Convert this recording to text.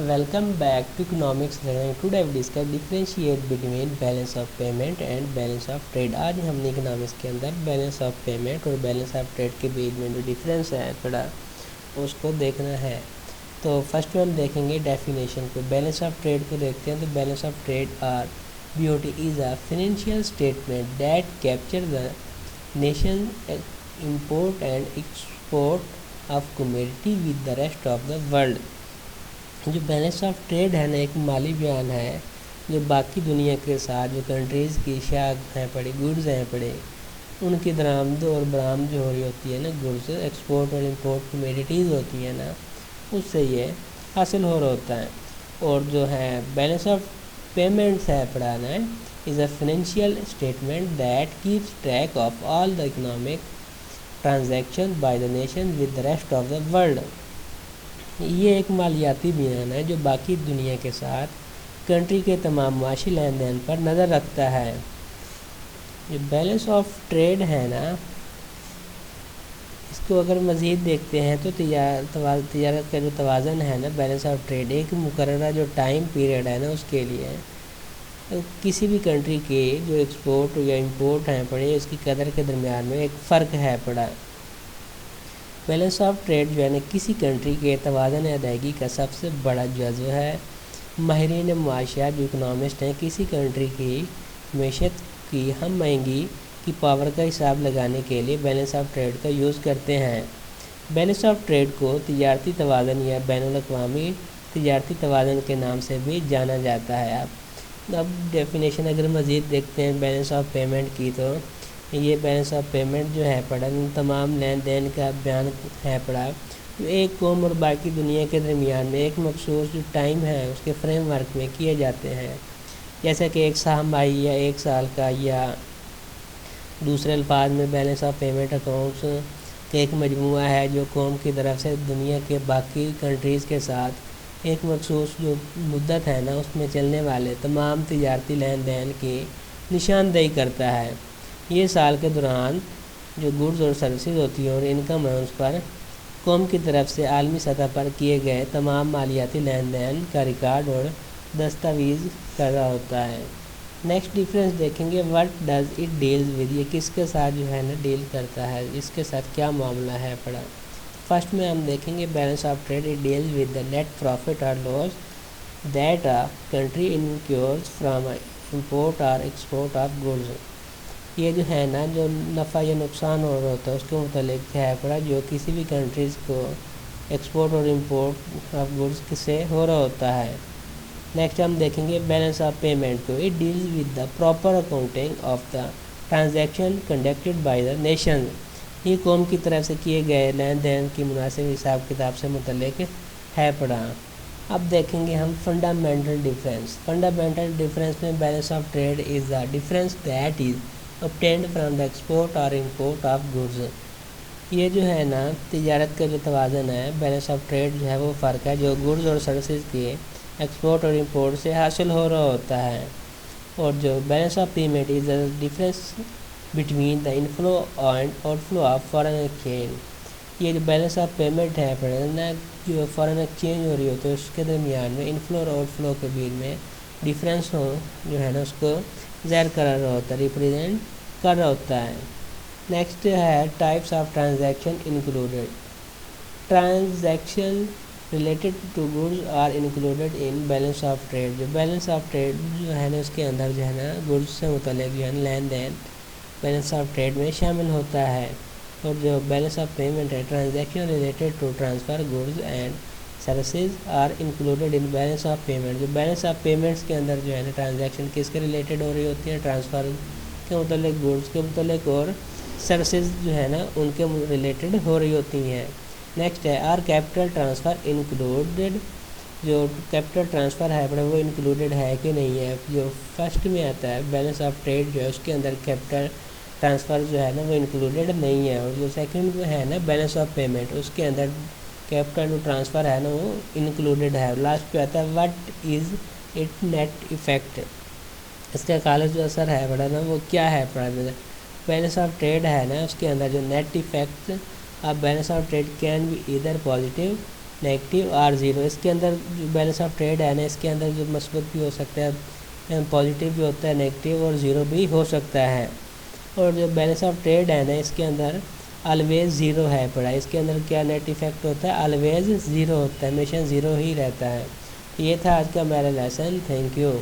Welcome back to Economics Learning. Today we discuss differentiate between balance of payment and balance of trade. आज हमने economics के अंदर balance of payment और balance of trade के बीच में जो डिफरेंस है थोड़ा उसको देखना है। तो फर्स्ट में हम देखेंगे डेफिनेशन को। बैलेंस ऑफ ट्रेड को देखते हैं तो balance of trade or BOT is a financial statement that capture the nation import and export of commodity with the rest of the world। जो बैलेंस ऑफ ट्रेड है ना एक माली बयान है जो बाकी दुनिया के साथ जो कंट्रीज़ की अशिया हैं पड़े गुड्स हैं पड़े उनकी दरामद और बरामद जो हो रही होती है ना गुड्स एक्सपोर्ट और इंपोर्ट कमोडिटीज़ होती हैं ना उससे ये हासिल हो रहा होता है। और जो है बैलेंस ऑफ पेमेंट्स है पड़ा ना is a financial statement that keeps track of all the economic transaction by the nation with the rest of the world. ये एक मालियाती बयान है जो बाकी दुनिया के साथ कंट्री के तमाम माशी लेन देन पर नज़र रखता है। जो बैलेंस ऑफ ट्रेड है ना इसको अगर मज़ीद देखते हैं तो तिजारत का जो तवाज़न है ना बैलेंस ऑफ ट्रेड एक मुकर्ररा जो टाइम पीरियड है ना उसके लिए तो किसी भी कंट्री के जो एक्सपोर्ट या इंपोर्ट हैं पड़े उसकी कदर के दरमियान में एक फ़र्क है पड़ा। बैलेंस ऑफ ट्रेड जो है ना किसी कंट्री के तवाज़न अदायगी का सबसे बड़ा जज़्व है। माहिरीन मुआशियात जो इकनॉमिस्ट हैं किसी कंट्री की मैशत की हम महंगी की पावर का हिसाब लगाने के लिए बैलेंस ऑफ ट्रेड का यूज़ करते हैं। बैलेंस ऑफ ट्रेड को तिजारती तवाज़न या बैनुल-अक़वामी तिजारती तवाज़न के नाम से भी जाना जाता है। अब डेफिनेशन अगर मज़ीद देखते हैं बैलेंस ऑफ पेमेंट की तो ये बैलेंस ऑफ पेमेंट जो है पड़ा तमाम लेन देन का बयान है पड़ा तो एक कौम और बाकी दुनिया के दरमियान में एक मखसूस जो टाइम है उसके फ्रेम वर्क में किए जाते हैं। जैसा कि एक साहमाही या एक साल का या दूसरे अल्फाज में बैलेंस ऑफ पेमेंट अकाउंट्स का एक मजमूआ है जो कौम की तरफ से दुनिया के बाकी कंट्रीज़ के साथ एक मखसूस जो मुद्दत है ना उसमें चलने वाले तमाम तिजारती लेन देन की निशानदेही करता है। ये साल के दौरान जो गुड्स और सर्विसेज होती हैं और इनकम है उस पर कौम की तरफ से आलमी सतह पर किए गए तमाम मालियाती लेन देन का रिकॉर्ड और दस्तावेज़ कर रहा होता है। नेक्स्ट डिफरेंस देखेंगे what does it deals with, ये किसके साथ जो है ना डील करता है, इसके साथ क्या मामला है पड़ा। फर्स्ट में हम देखेंगे balance of trade it deals with the net profit और loss that a country incurs from import और एक्सपोर्ट ऑफ गुड्स। ये जो है ना जो नफ़ा या नुकसान हो रहा होता है उसके मुतालिक है पड़ा जो किसी भी कंट्रीज़ को एक्सपोर्ट और इंपोर्ट ऑफ गुड्स से हो रहा होता है। नेक्स्ट हम देखेंगे बैलेंस ऑफ पेमेंट को it deals with the proper accounting of the transaction conducted by the nation. ये कौम की तरफ से किए गए लेन देन की मुनासिब हिसाब किताब से मुतल्लिक है पड़ा। अब देखेंगे हम फंडामेंटल डिफरेंस। फंडामेंटल डिफरेंस में balance of trade is the difference that is obtained from the export or import of goods। ये जो है ना तिजारत का जो तवाज़न है बैलेंस ऑफ ट्रेड जो है वो फ़र्क है जो गुड्स और सर्विसेज के एक्सपोर्ट और इंपोर्ट से हासिल हो रहा होता है। और जो balance of payment is the difference between the inflow and outflow of foreign exchange. ये जो बैलेंस ऑफ पेमेंट है ना जो फॉरेन एक्सचेंज हो रही होती है उसके दरमियान में इनफ्लो और आउटफ्लो के बीच में डिफरेंस हो जो है ना उसको ज़ाहिर कर रहा होता है रिप्रेजेंट कर रहा होता है। नेक्स्ट है types of transaction included. Transaction related to goods are included in balance of trade. जो बैलेंस ऑफ ट्रेड जो है ना उसके अंदर जो है ना गुड्स से मुतल्लिक़ जो है लेन देन बैलेंस ऑफ ट्रेड में शामिल होता है। और जो बैलेंस ऑफ पेमेंट है transaction related to transfer goods and services are included in balance of payment. जो बैलेंस ऑफ पेमेंट्स के अंदर जो है ना ट्रांजैक्शन किसके रिलेटेड हो रही होती है ट्रांसफ़र के मुतल्लिक़ गुड्स के मुतल्लिक़ और सर्विसेज जो है ना उनके रिलेटेड हो रही होती हैं। नेक्स्ट है आर कैपिटल ट्रांसफ़र इंक्लूडेड। जो कैपिटल ट्रांसफ़र है बड़ा वो इंक्लूडेड है कि नहीं है। जो फर्स्ट में आता है बैलेंस ऑफ ट्रेड जो है उसके अंदर कैपिटल ट्रांसफ़र जो है ना वो इंक्लूडेड नहीं है। और जो सेकंड में है ना बैलेंस ऑफ पेमेंट उसके अंदर कैपिटल जो ट्रांसफ़र है ना वो इंक्लूडेड है। लास्ट पे आता है what is it net effect, इसका खालिस जो असर है बड़ा ना वो क्या है पड़ा। बैलेंस ऑफ ट्रेड है ना उसके अंदर जो net effect of balance of trade can be either positive negative or zero. اس کے اندر جو بیلنس آف ٹریڈ ہے نا اس کے اندر جو مثبت بھی ہو سکتا ہے، پازیٹیو بھی ہوتا ہے، نیگیٹو اور زیرو بھی ہو سکتا ہے. اور جو بیلنس آف ٹریڈ ہے نا اس کے اندر آلویز زیرو ہے پڑا. اس کے اندر کیا نیٹ ایفیکٹ ہوتا ہے؟ آلویز زیرو ہوتا ہے، ہمیشہ زیرو ہی رہتا ہے. یہ تھا آج کا میرا لیسن. Thank you.